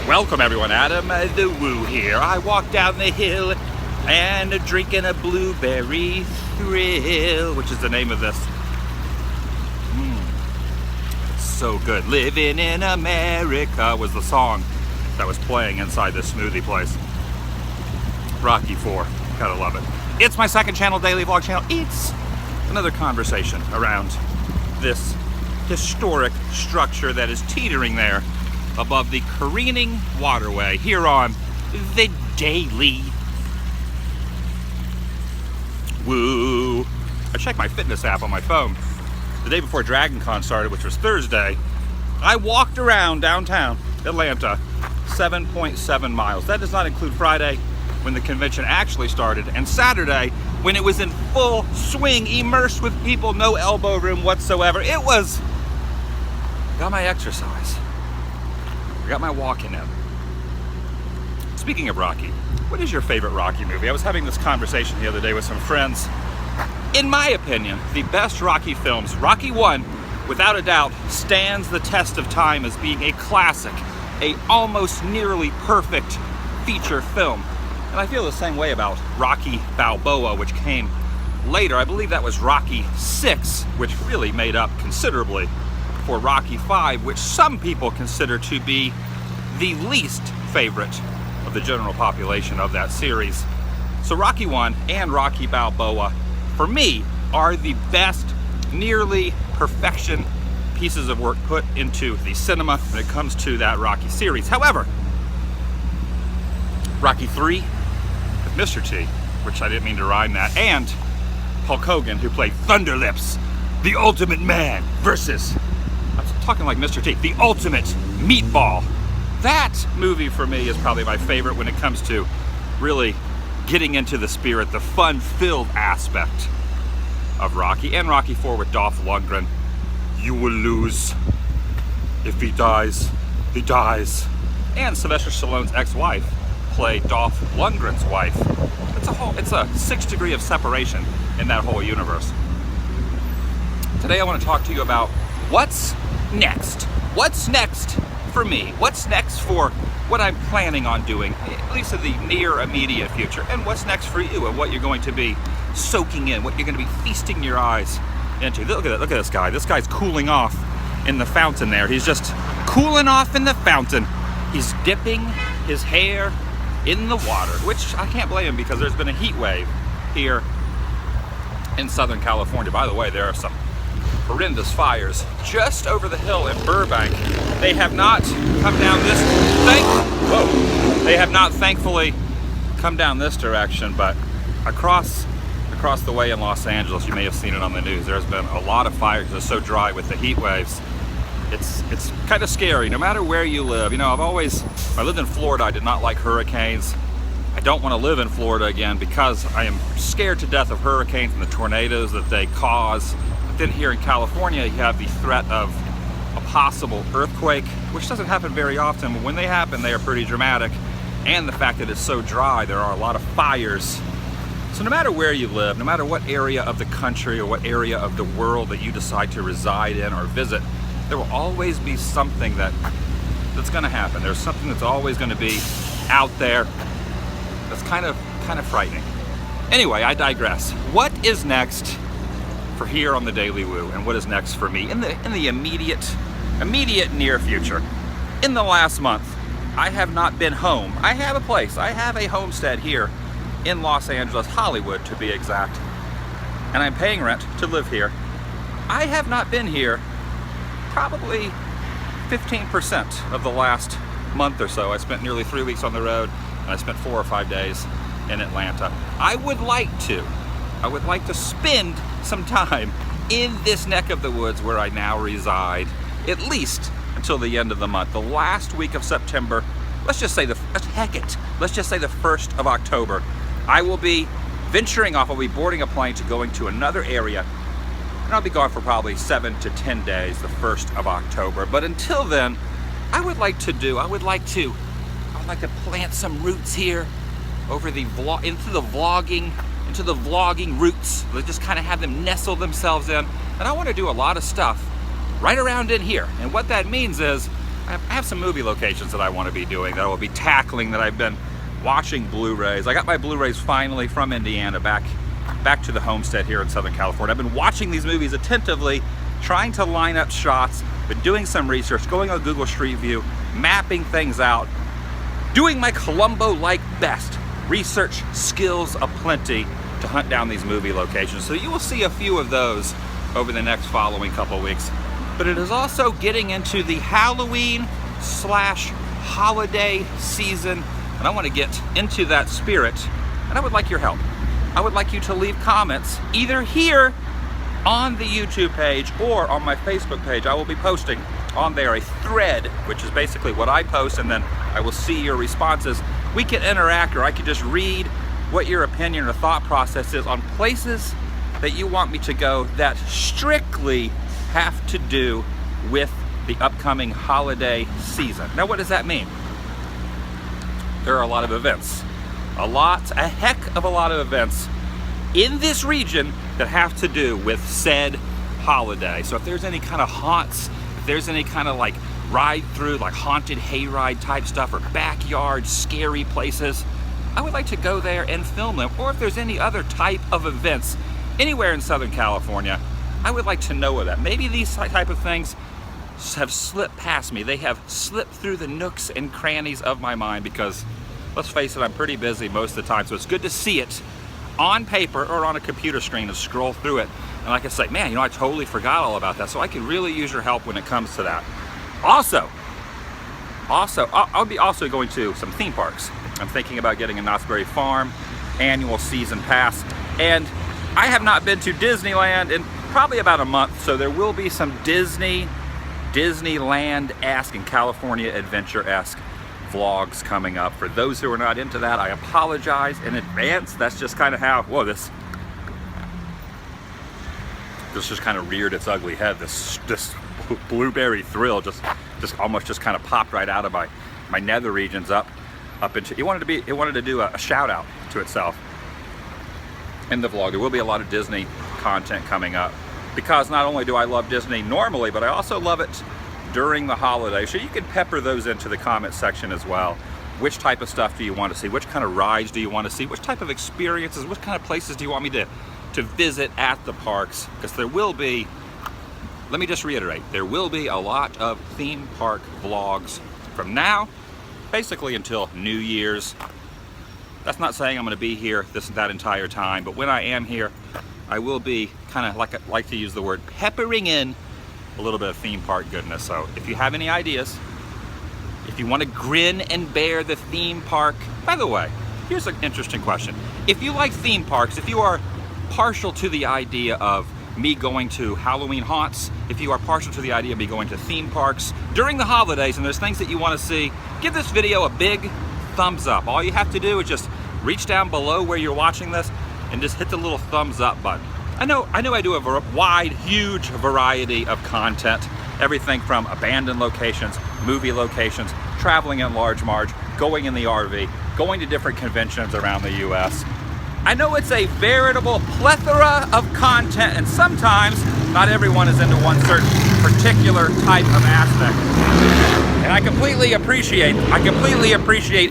Welcome everyone, Adam the Woo here. I walk down the hill and drinking a blueberry thrill, which is the name of this. So good. Living in America was the song that was playing inside this smoothie place. Rocky IV, gotta love it. It's my second channel, daily vlog channel. It's another conversation around this historic structure that is teetering there above the careening waterway here on the Daily Woo. I checked my fitness app on my phone the day before Dragon Con started, which was Thursday. I walked around downtown Atlanta 7.7 miles. That does not include Friday when the convention actually started, and Saturday when it was in full swing, immersed with people, no elbow room whatsoever. It was, got my exercise. I got my walking in. Speaking of Rocky, what is your favorite Rocky movie? I was having this conversation the other day with some friends. In my opinion, the best Rocky films, Rocky I, without a doubt, stands the test of time as being a classic, a almost nearly perfect feature film. And I feel the same way about Rocky Balboa, which came later. I believe that was Rocky VI, which really made up considerably for Rocky V, which some people consider to be the least favorite of the general population of that series. So Rocky I and Rocky Balboa, for me, are the best, nearly perfection pieces of work put into the cinema when it comes to that Rocky series. However, Rocky III with Mr. T, which I didn't mean to rhyme that, and Hulk Hogan, who played Thunder Lips, the Ultimate Man, versus, I'm talking like Mr. T, the Ultimate Meatball. That movie for me is probably my favorite when it comes to really getting into the spirit, the fun-filled aspect of Rocky, and Rocky IV with Dolph Lundgren. You will lose. If he dies, he dies. And Sylvester Stallone's ex-wife played Dolph Lundgren's wife. It's a 6 degree of separation in that whole universe. Today I want to talk to you about what's next. What's next for me? What's next for what I'm planning on doing, at least in the near immediate future, and what's next for you and what you're going to be soaking in, what you're going to be feasting your eyes into. Look at this guy. This guy's cooling off in the fountain there. He's just cooling off in the fountain. He's dipping his hair in the water, which I can't blame him because there's been a heat wave here in Southern California. By the way, there are some horrendous fires just over the hill in Burbank. They have not come down this, They have not thankfully come down this direction, but across the way in Los Angeles, you may have seen it on the news, there's been a lot of fires. It's so dry with the heat waves. It's kind of scary, no matter where you live. You know, I lived in Florida, I did not like hurricanes. I don't want to live in Florida again because I am scared to death of hurricanes and the tornadoes that they cause. But then here in California, you have the threat of a possible earthquake, which doesn't happen very often, but when they happen, they are pretty dramatic. And the fact that it's so dry, there are a lot of fires. So no matter where you live, no matter what area of the country or what area of the world that you decide to reside in or visit, there will always be something that's going to happen. There's something that's always going to be out there that's kind of frightening. Anyway, I digress. What is next for here on the Daily Woo, and what is next for me in the immediate near future? In the last month, I have not been home. I have a place. I have a homestead here in Los Angeles, Hollywood to be exact, and I'm paying rent to live here. I have not been here probably 15% of the last month or so. I spent nearly 3 weeks on the road, and I spent 4 or 5 days in Atlanta. I would like to spend some time in this neck of the woods where I now reside, at least until the end of the month. The last week of September, let's just say the 1st of October, I will be venturing off. I'll be boarding a plane to going to another area, and I'll be gone for probably 7 to 10 days the 1st of October. But until then, I would like to plant some roots here over into the vlogging roots. Let's just kind of have them nestle themselves in. And I want to do a lot of stuff right around in here. And what that means is I have some movie locations that I want to be doing, that I will be tackling, that I've been watching Blu-rays. I got my Blu-rays finally from Indiana back to the homestead here in Southern California. I've been watching these movies attentively, trying to line up shots, been doing some research, going on Google Street View, mapping things out, doing my Columbo-like best, research skills aplenty to hunt down these movie locations. So you will see a few of those over the next following couple weeks. But it is also getting into the Halloween/holiday season, and I want to get into that spirit, and I would like your help. I would like you to leave comments either here on the YouTube page or on my Facebook page. I will be posting on there a thread, which is basically what I post, and then I will see your responses. We can interact, or I can just read what your opinion or thought process is on places that you want me to go that strictly have to do with the upcoming holiday season. Now, what does that mean? There are a lot of events, a heck of a lot of events in this region that have to do with said holiday. So if there's any kind of haunts, if there's any kind of like ride through, like haunted hayride type stuff, or backyard scary places, I would like to go there and film them. Or if there's any other type of events anywhere in Southern California, I would like to know of that. Maybe these type of things have slipped past me. They have slipped through the nooks and crannies of my mind, because let's face it, I'm pretty busy most of the time. So it's good to see it on paper or on a computer screen and scroll through it. And I can say, man, you know, I totally forgot all about that. So I can really use your help when it comes to that. Also, I'll be also going to some theme parks. I'm thinking about getting a Knott's Berry Farm annual season pass. And I have not been to Disneyland in probably about a month. So there will be some Disneyland-esque and California Adventure-esque vlogs coming up. For those who are not into that, I apologize in advance. That's just kind of how, whoa, this just kind of reared its ugly head. This blueberry thrill just almost just kind of popped right out of my nether regions up into, it wanted to do a shout out to itself in the vlog. There will be a lot of Disney content coming up, because not only do I love Disney normally, but I also love it during the holidays. So you can pepper those into the comment section as well. Which type of stuff do you want to see? Which kind of rides do you want to see? Which type of experiences? What kind of places do you want me to visit at the parks? Because there will be, let me just reiterate, there will be a lot of theme park vlogs from now, basically until New Year's. That's not saying I'm going to be here that entire time, but when I am here, I will be kind of like to use the word peppering in a little bit of theme park goodness. So if you have any ideas, if you want to grin and bear the theme park, by the way, here's an interesting question. If you like theme parks, if you are partial to the idea of me going to Halloween haunts, if you are partial to the idea of me going to theme parks during the holidays, and there's things that you want to see, give this video a big thumbs up. All you have to do is just reach down below where you're watching this and just hit the little thumbs up button. I know I do a wide, huge variety of content. Everything from abandoned locations, movie locations, traveling in large marge, going in the RV, going to different conventions around the US. I know it's a veritable plethora of content, and sometimes not everyone is into one certain particular type of aspect. And I completely appreciate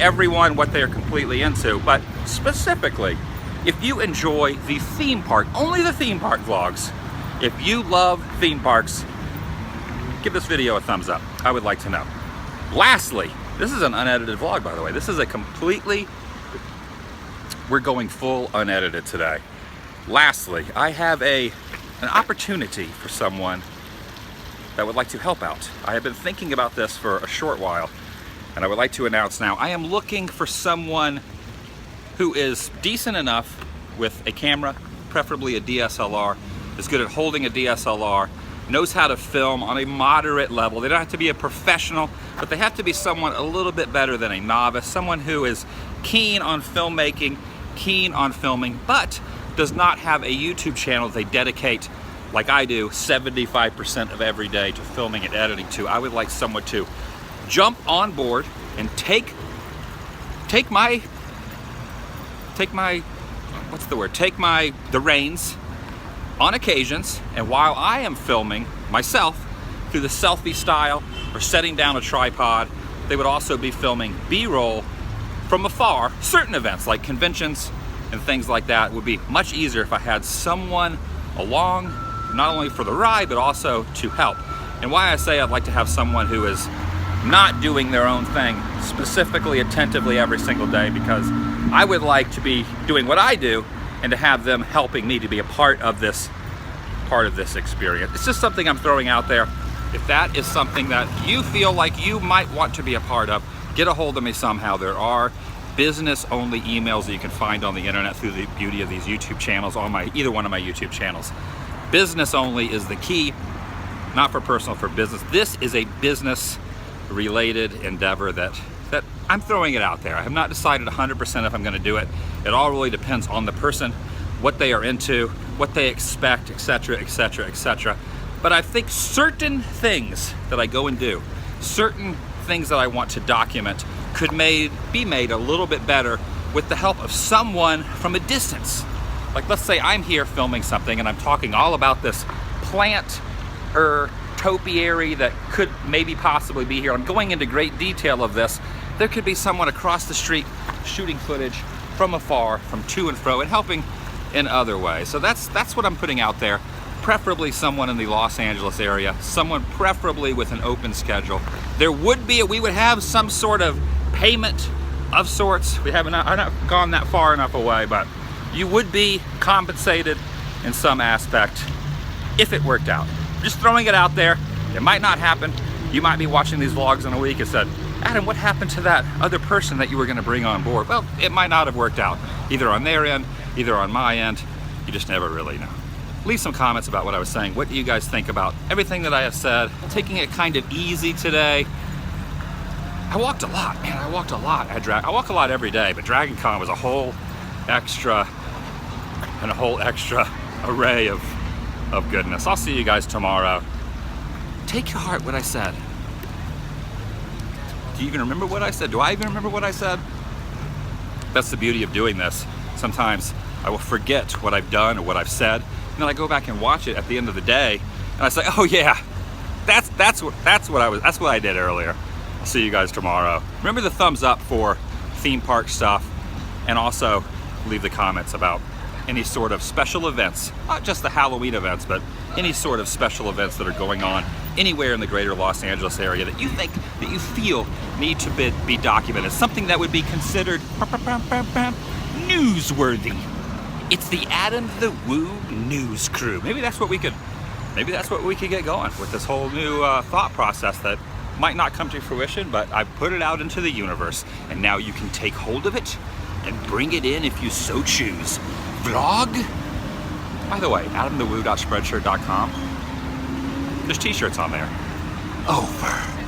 everyone what they're completely into, but specifically, if you enjoy the theme park, only the theme park vlogs, if you love theme parks, give this video a thumbs up. I would like to know. Lastly, this is an unedited vlog, by the way. This is we're going full unedited today. Lastly, I have an opportunity for someone that would like to help out. I have been thinking about this for a short while, and I would like to announce now, I am looking for someone who is decent enough with a camera, preferably a DSLR, is good at holding a DSLR, knows how to film on a moderate level. They don't have to be a professional, but they have to be someone a little bit better than a novice, someone who is keen on filmmaking, keen on filming, but does not have a YouTube channel they dedicate, like I do, 75% of every day to filming and editing to. I would like someone to jump on board and take the reins on occasions, and while I am filming myself, through the selfie style or setting down a tripod. They would also be filming B-roll from afar. Certain events like conventions and things like that would be much easier if I had someone along, not only for the ride, but also to help. And why I say I'd like to have someone who is not doing their own thing specifically, attentively every single day, because I would like to be doing what I do and to have them helping me to be a part of this experience. It's just something I'm throwing out there. If that is something that you feel like you might want to be a part of, get a hold of me somehow. There are business-only emails that you can find on the internet through the beauty of these YouTube channels, on either one of my YouTube channels. Business only is the key, not for personal, for business. This is a business-related endeavor that I'm throwing it out there. I have not decided 100% if I'm going to do it. It all really depends on the person, what they are into, what they expect, etc., etc., etc. But I think certain things that I go and do, certain things that I want to document, could be made a little bit better with the help of someone from a distance. Like, let's say I'm here filming something and I'm talking all about this plant or topiary that could maybe possibly be here. I'm going into great detail of this. There could be someone across the street shooting footage from afar, from to and fro, and helping in other ways. So that's what I'm putting out there. Preferably someone in the Los Angeles area, someone preferably with an open schedule. We would have some sort of payment of sorts. I've not gone that far enough away, but you would be compensated in some aspect if it worked out. Just throwing it out there. It might not happen. You might be watching these vlogs in a week and said, Adam, what happened to that other person that you were going to bring on board? Well, it might not have worked out, either on their end, either on my end. You just never really know. Leave some comments about what I was saying. What do you guys think about everything that I have said? Taking it kind of easy today. I walked a lot, man. I walked a lot at I walk a lot every day, but Dragon Con was a whole extra array of goodness. I'll see you guys tomorrow. Take to heart what I said. Do you even remember what I said? Do I even remember what I said? That's the beauty of doing this. Sometimes I will forget what I've done or what I've said, and then I go back and watch it at the end of the day, and I say, oh yeah, that's what I did earlier. I'll see you guys tomorrow. Remember the thumbs up for theme park stuff, and also leave the comments about any sort of special events, not just the Halloween events, but any sort of special events that are going on anywhere in the greater Los Angeles area that you think, that you feel need to be documented. Something that would be considered newsworthy. It's the Adam the Woo News Crew. Maybe that's what we could get going with this whole new thought process that might not come to fruition, but I put it out into the universe, and now you can take hold of it and bring it in if you so choose. Vlog? By the way, AdamTheWoo.Spreadshirt.com. There's t-shirts on there. Over.